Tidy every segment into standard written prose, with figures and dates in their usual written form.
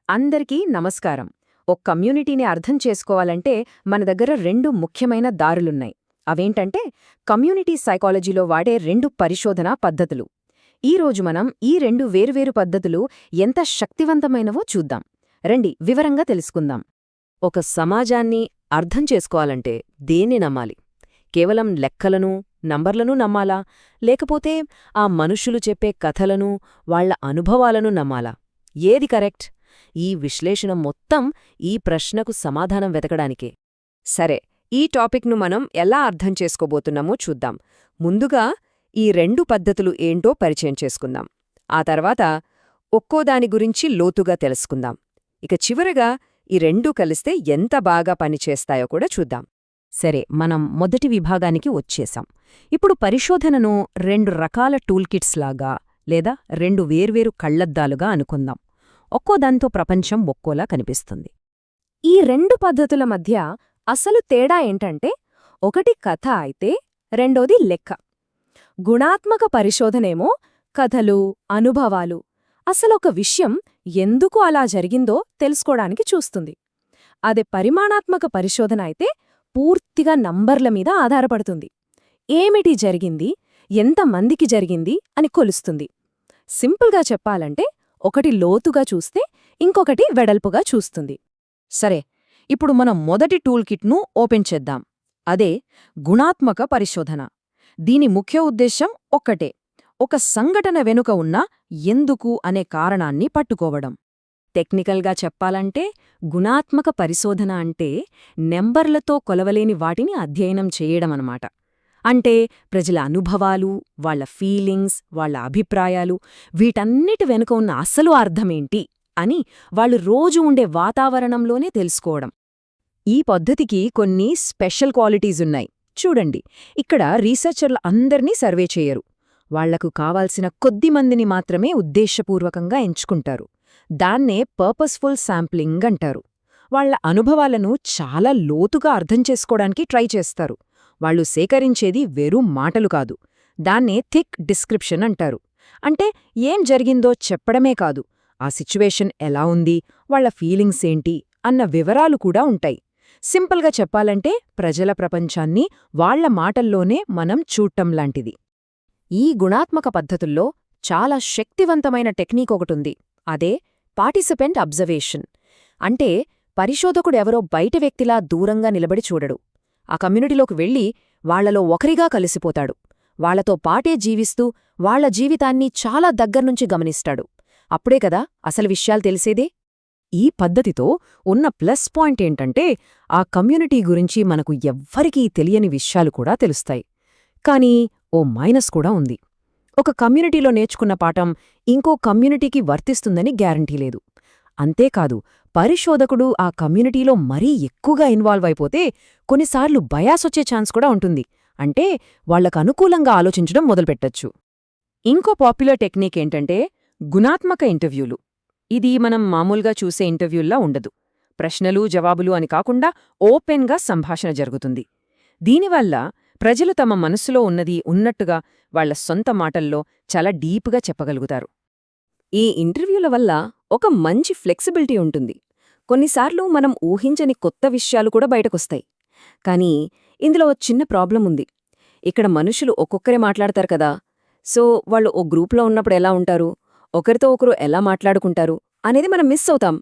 అందరికీ నమస్కారం. కమ్యూనిటీని అర్థం చేసుకోవాలంటే మన దగ్గర రెండు ముఖ్యమైన దారులున్నాయి. అవేంటంటే కమ్యూనిటీ సైకాలజీలో వాడే రెండు పరిశోధనా పద్ధతులు. ఈరోజు మనం ఈ రెండు వేర్వేరు పద్ధతులు ఎంత శక్తివంతమైనవో చూద్దాం. రండి వివరంగా తెలుసుకుందాం. ఒక సమాజాన్ని అర్థం చేసుకోవాలంటే దేన్ని నమ్మాలి? కేవలం లెక్కలను, నంబర్లను నమ్మాలా? లేకపోతే ఆ మనుషులు చెప్పే కథలను, వాళ్ల అనుభవాలను నమ్మాలా? ఏది కరెక్ట్? ఈ విశ్లేషణ మొత్తం ఈ ప్రశ్నకు సమాధానం వెతకడానికే. సరే, ఈ టాపిక్ను మనం ఎలా అర్థం చేసుకోబోతున్నామో చూద్దాం. ముందుగా ఈ రెండు పద్ధతులు ఏంటో పరిచయం చేసుకుందాం. ఆ తర్వాత ఒక్కోదాని గురించి లోతుగా తెలుసుకుందాం. ఇక చివరగా ఈ రెండూ కలిస్తే ఎంత బాగా పనిచేస్తాయో కూడా చూద్దాం. సరే, మనం మొదటి విభాగానికి వచ్చేశాం. ఇప్పుడు పరిశోధనను రెండు రకాల టూల్కిట్స్ లాగా లేదా రెండు వేర్వేరు కళ్లద్దాలుగా అనుకుందాం. ఒక్కోదాంతో ప్రపంచం ఒక్కోలా కనిపిస్తుంది. ఈ రెండు పద్ధతుల మధ్య అసలు తేడా ఏంటంటే, ఒకటి కథ అయితే రెండోది లెక్క. గుణాత్మక పరిశోధనేమో కథలు, అనుభవాలు, అసలొక విషయం ఎందుకు అలా జరిగిందో తెలుసుకోవడానికి చూస్తుంది. అదే పరిమాణాత్మక పరిశోధన అయితే పూర్తిగా నంబర్ల మీద ఆధారపడుతుంది. ఏమిటి జరిగింది, ఎంతమందికి జరిగింది అని కొలుస్తుంది. సింపుల్గా చెప్పాలంటే ఒకటి లోతుగా చూస్తే ఇంకొకటి వెడల్పుగా చూస్తుంది. సరే, ఇప్పుడు మనం మొదటి టూల్కిట్ను ఓపెన్ చేద్దాం. అదే గుణాత్మక పరిశోధన. దీని ముఖ్య ఉద్దేశం ఒక్కటే, ఒక సంఘటన వెనుక ఉన్న ఎందుకు అనే కారణాన్ని పట్టుకోవడం. టెక్నికల్గా చెప్పాలంటే గుణాత్మక పరిశోధన అంటే నెంబర్లతో కొలవలేని వాటిని అధ్యయనం చేయడమన్నమాట. అంటే ప్రజల అనుభవాలు, వాళ్ల ఫీలింగ్స్, వాళ్ల అభిప్రాయాలు, వీటన్నిటి వెనుక ఉన్న అసలు అర్థమేంటి అని వాళ్ళు రోజు ఉండే వాతావరణంలోనే తెలుసుకోవడం. ఈ పద్ధతికి కొన్ని స్పెషల్ క్వాలిటీసున్నాయి. చూడండి, ఇక్కడ రీసెర్చర్ల అందర్నీ సర్వే చేయరు. వాళ్లకు కావాల్సిన కొద్దిమందిని మాత్రమే ఉద్దేశపూర్వకంగా ఎంచుకుంటారు. దాన్నే పర్పస్ఫుల్ శాంప్లింగ్ అంటారు. వాళ్ల అనుభవాలను చాలా లోతుగా అర్థం చేసుకోవడానికి ట్రై చేస్తారు. వాళ్ళు సేకరించేది వెறுం మాటలు కాదు, దాన్నే థిక్ డిస్క్రిప్షన్ అంటారు. అంటే ఏం జరిగిందో చెప్పడమే కాదు, ఆ సిచ్యువేషన్ ఎలా ఉంది, వాళ్ల ఫీలింగ్స్ ఏంటి అన్న వివరాలు కూడా ఉంటాయి. సింపుల్గా చెప్పాలంటే ప్రజల ప్రపంచాన్ని వాళ్ల మాటల్లోనే మనం చూడటంలాంటిది. ఈ గుణాత్మక పద్ధతుల్లో చాలా శక్తివంతమైన టెక్నిక్ ఒకటుంది. అదే పార్టిసిపెంట్ అబ్జర్వేషన్. అంటే పరిశోధకుడెవరో బయట వ్యక్తిలా దూరంగా నిలబడి చూడడు. ఆ కమ్యూనిటీలోకి వెళ్ళి వాళ్లలో ఒకరిగా కలిసిపోతాడు. వాళ్లతో పాటే జీవిస్తూ వాళ్ల జీవితాన్ని చాలా దగ్గర్నుంచి గమనిస్తాడు. అప్పుడే కదా అసలు విషయాలు తెలిసేదే. ఈ పద్ధతితో ఉన్న ప్లస్ పాయింట్ ఏంటంటే, ఆ కమ్యూనిటీ గురించి మనకు ఎవ్వరికీ తెలియని విషయాలు కూడా తెలుస్తాయి. కానీ ఓ మైనస్ కూడా ఉంది. ఒక కమ్యూనిటీలో నేర్చుకున్న పాఠం ఇంకో కమ్యూనిటీకి వర్తిస్తుందని గ్యారంటీ లేదు. అంతేకాదు, పరిశోధకుడు ఆ కమ్యూనిటీలో మరీ ఎక్కువగా ఇన్వాల్వ్ అయిపోతే కొన్నిసార్లు బయాసొచ్చే ఛాన్స్ కూడా ఉంటుంది. అంటే వాళ్లకనుకూలంగా ఆలోచించడం మొదలుపెట్టచ్చు. ఇంకో పాపులర్ టెక్నిక్ ఏంటంటే గుణాత్మక ఇంటర్వ్యూలు. ఇది మనం మామూలుగా చూసే ఇంటర్వ్యూల్లా ఉండదు. ప్రశ్నలు జవాబులు అని కాకుండా ఓపెన్గా సంభాషణ జరుగుతుంది. దీనివల్ల ప్రజలు తమ మనసులో ఉన్నది ఉన్నట్టుగా వాళ్ల సొంత మాటల్లో చాలా డీప్గా చెప్పగలుగుతారు. ఈ ఇంటర్వ్యూల వల్ల ఒక మంచి ఫ్లెక్సిబిలిటీ ఉంటుంది. కొన్నిసార్లు మనం ఊహించని కొత్త విషయాలు కూడా బయటకొస్తాయి. కానీ ఇందులో ఓ చిన్న ప్రాబ్లం ఉంది. ఇక్కడ మనుషులు ఒక్కొక్కరే మాట్లాడతారు కదా. సో వాళ్ళు ఓ గ్రూప్లో ఉన్నప్పుడు ఎలా ఉంటారు, ఒకరితో ఒకరు ఎలా మాట్లాడుకుంటారు అనేది మనం మిస్ అవుతాం.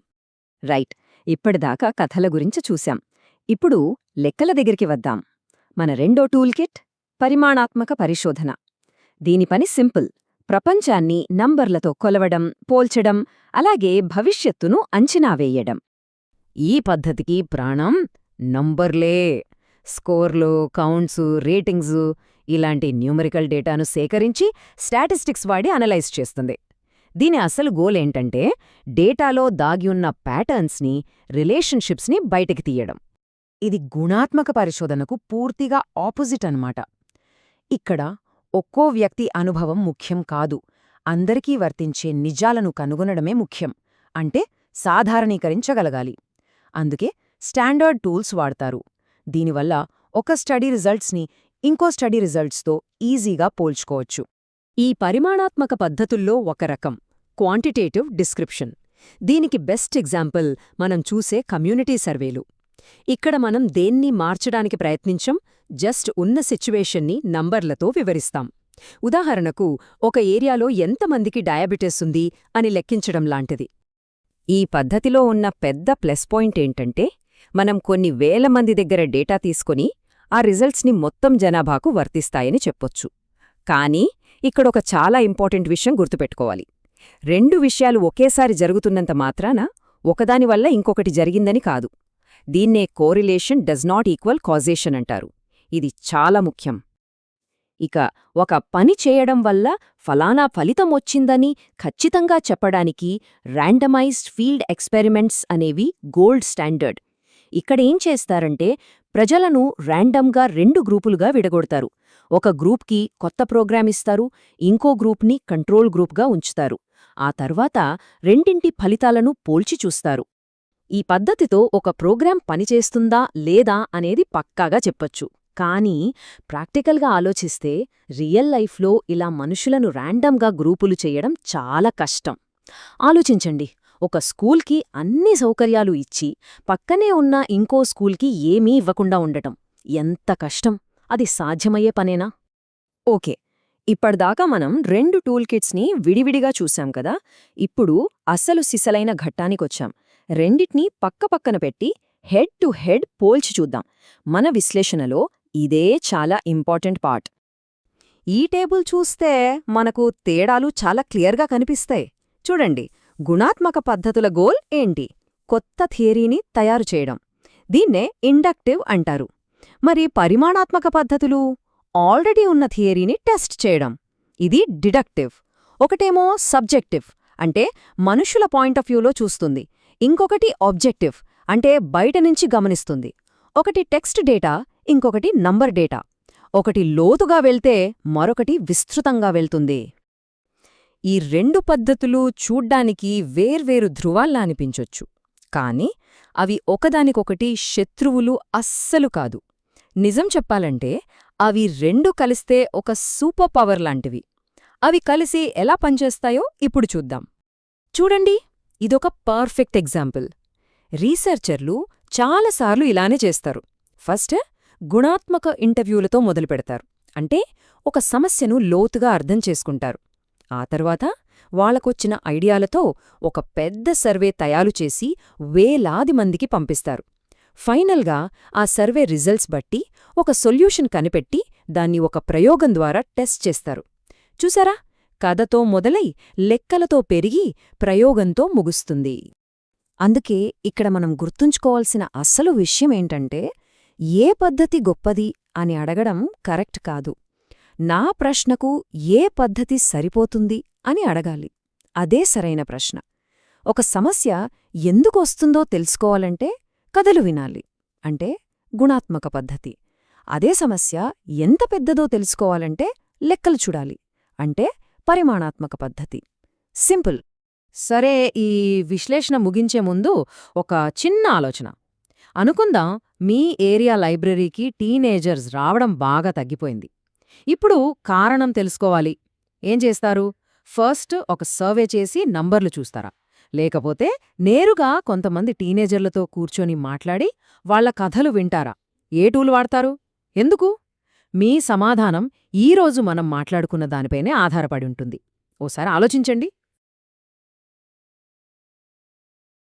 రైట్, ఇప్పటిదాకా కథల గురించి చూశాం. ఇప్పుడు లెక్కల దగ్గరికి వద్దాం. మన రెండో టూల్కిట్ పరిమాణాత్మక పరిశోధన. దీని పని సింపుల్. ప్రపంచాన్ని నంబర్లతో కొలవడం, పోల్చడం, అలాగే భవిష్యత్తును అంచనా వేయడం. ఈ పద్ధతికి ప్రాణం నంబర్లే. స్కోర్లు, కౌంట్సు, రేటింగ్సు ఇలాంటి న్యూమరికల్ డేటాను సేకరించి స్టాటిస్టిక్స్ వాడి అనలైజ్ చేస్తుంది. దీని అసలు గోల్ ఏంటంటే డేటాలో దాగియున్న ప్యాటర్న్స్ని, రిలేషన్షిప్స్ని బయటికి తీయడం. ఇది గుణాత్మక పరిశోధనకు పూర్తిగా ఆపోజిట్ అన్నమాట. ఇక్కడ ఒక్కో వ్యక్తి అనుభవం ముఖ్యం కాదు, అందరికీ వర్తించే నిజాలను కనుగొనడమే ముఖ్యం. అంటే సాధారణీకరించగలగాలి. అందుకే స్టాండర్డ్ టూల్స్ వాడతారు. దీనివల్ల ఒక స్టడీ రిజల్ట్స్ని ఇంకో స్టడీ రిజల్ట్స్తో ఈజీగా పోల్చుకోవచ్చు. ఈ పరిమాణాత్మక పద్ధతుల్లో ఒక రకం క్వాంటిటేటివ్ డిస్క్రిప్షన్. దీనికి బెస్ట్ ఎగ్జాంపుల్ మనం చూసే కమ్యూనిటీ సర్వేలు. ఇక్కడ మనం దేన్ని మార్చడానికి ప్రయత్నించం, జస్ట్ ఉన్న సిచ్యువేషన్ని నంబర్లతో వివరిస్తాం. ఉదాహరణకు, ఒక ఏరియాలో ఎంతమందికి డయాబెటిస్ ఉంది అని లెక్కించడం లాంటిది. ఈ పద్ధతిలో ఉన్న పెద్ద ప్లస్ పాయింట్ ఏంటంటే, మనం కొన్ని వేల మంది దగ్గర డేటా తీసుకొని ఆ రిజల్ట్స్ని మొత్తం జనాభాకు వర్తిస్తాయని చెప్పొచ్చు. కానీ ఇక్కడొక చాలా ఇంపార్టెంట్ విషయం గుర్తుపెట్టుకోవాలి. రెండు విషయాలు ఒకేసారి జరుగుతున్నంత మాత్రాన ఒకదానివల్ల ఇంకొకటి జరిగిందని కాదు. దీన్నే correlation does not equal causation అంటారు. ఇది చాలా ముఖ్యం. ఇక ఒక పని చేయడం వల్ల ఫలానా ఫలితమొచ్చిందని ఖచ్చితంగా చెప్పడానికి ర్యాండమైజ్డ్ ఫీల్డ్ ఎక్స్పెరిమెంట్స్ అనేవి గోల్డ్ స్టాండర్డ్. ఇక్కడేం చేస్తారంటే, ప్రజలను ర్యాండమ్గా 2 గ్రూపులుగా విడగొడతారు. ఒక గ్రూప్కి కొత్త ప్రోగ్రామ్ ఇస్తారు, ఇంకో గ్రూప్ని కంట్రోల్ గ్రూప్గా ఉంచుతారు. ఆ తర్వాత రెండింటి ఫలితాలను పోల్చి చూస్తారు. ఈ పద్ధతితో ఒక ప్రోగ్రాం పనిచేస్తుందా లేదా అనేది పక్కాగా చెప్పొచ్చు. కానీ ప్రాక్టికల్గా ఆలోచిస్తే రియల్ లైఫ్లో ఇలా మనుషులను ర్యాండమ్గా గ్రూపులు చేయడం చాలా కష్టం. ఆలోచించండి, ఒక స్కూల్కి అన్ని సౌకర్యాలు ఇచ్చి పక్కనే ఉన్న ఇంకో స్కూల్కి ఏమీ ఇవ్వకుండా ఉండటం ఎంత కష్టం. అది సాధ్యమయ్యే పనేనా? ఓకే, ఇప్పటిదాకా మనం 2 టూల్ కిట్స్ని విడివిడిగా చూశాం కదా. ఇప్పుడు అసలు సిసలైన ఘట్టానికొచ్చాం. రెండిటినీ పక్కపక్కన పెట్టి హెడ్ టు హెడ్ పోల్చి చూద్దాం. మన విశ్లేషణలో ఇదే చాలా ఇంపార్టెంట్ పార్ట్. ఈ టేబుల్ చూస్తే మనకు తేడాలు చాలా క్లియర్గా కనిపిస్తాయి. చూడండి, గుణాత్మక పద్ధతుల గోల్ ఏంటి? కొత్త థియరీని తయారు చేయడం. దీన్నే ఇండక్టివ్ అంటారు. మరి పరిమాణాత్మక పద్ధతులు ఆల్రెడీ ఉన్న థియరీని టెస్ట్ చేయడం. ఇది డిడక్టివ్. ఒకటేమో సబ్జెక్టివ్, అంటే మనుషుల పాయింట్ ఆఫ్ వ్యూలో చూస్తుంది. ఇంకొకటి ఆబ్జెక్టివ్, అంటే బయటనుంచి గమనిస్తుంది. ఒకటి టెక్స్ట్ డేటా, ఇంకొకటి నంబర్ డేటా. ఒకటి లోతుగా వెళ్తే మరొకటి విస్తృతంగా వెళ్తుంది. ఈ 2 పద్ధతులు చూడ్డానికి వేర్వేరు ధృవాల్లా అనిపించొచ్చు. కాని అవి ఒకదానికొకటి శత్రువులు అస్సలు కాదు. నిజం చెప్పాలంటే అవి 2 కలిస్తే ఒక సూపర్ పవర్ లాంటివి. అవి కలిసి ఎలా పనిచేస్తాయో ఇప్పుడు చూద్దాం. చూడండి, ఇదొక పర్ఫెక్ట్ ఎగ్జాంపుల్. రీసెర్చర్లు చాలాసార్లు ఇలానే చేస్తారు. ఫస్ట్ గుణాత్మక ఇంటర్వ్యూలతో మొదలుపెడతారు. అంటే ఒక సమస్యను లోతుగా అర్థం చేసుకుంటారు. ఆ తర్వాత వాళ్లకొచ్చిన ఐడియాలతో ఒక పెద్ద సర్వే తయారు చేసి వేలాది మందికి పంపిస్తారు. ఫైనల్గా ఆ సర్వే రిజల్ట్స్ బట్టి ఒక సొల్యూషన్ కనిపెట్టి దాన్ని ఒక ప్రయోగం ద్వారా టెస్ట్ చేస్తారు. చూసారా, కథతో మొదలై లెక్కలతో పెరిగి ప్రయోగంతో ముగుస్తుంది. అందుకే ఇక్కడ మనం గుర్తుంచుకోవాల్సిన అసలు విషయమేంటంటే, ఏ పద్ధతి గొప్పది అని అడగడం కరెక్ట్ కాదు. నా ప్రశ్నకు ఏ పద్ధతి సరిపోతుంది అని అడగాలి. అదే సరైన ప్రశ్న. ఒక సమస్య ఎందుకొస్తుందో తెలుసుకోవాలంటే కథలు వినాలి, అంటే గుణాత్మక పద్ధతి. అదే సమస్య ఎంత పెద్దదో తెలుసుకోవాలంటే లెక్కలు చూడాలి, అంటే పరిమాణాత్మక పద్ధతి. సింపుల్. సరే, ఈ విశ్లేషణ ముగించే ముందు ఒక చిన్న ఆలోచన. అనుకుందాం, మీ ఏరియా లైబ్రరీకి టీనేజర్స్ రావడం బాగా తగ్గిపోయింది. ఇప్పుడు కారణం తెలుసుకోవాలి. ఏం చేస్తారు? ఫస్ట్ ఒక సర్వే చేసి నంబర్లు చూస్తారా? లేకపోతే నేరుగా కొంతమంది టీనేజర్లతో కూర్చొని మాట్లాడి వాళ్ల కథలు వింటారా? ఏ టూల్ వాడతారు? ఎందుకు? మీ సమాధానం ఈరోజు మనం మాట్లాడుకున్న దానిపైనే ఆధారపడి ఉంటుంది. ఓసారి ఆలోచించండి.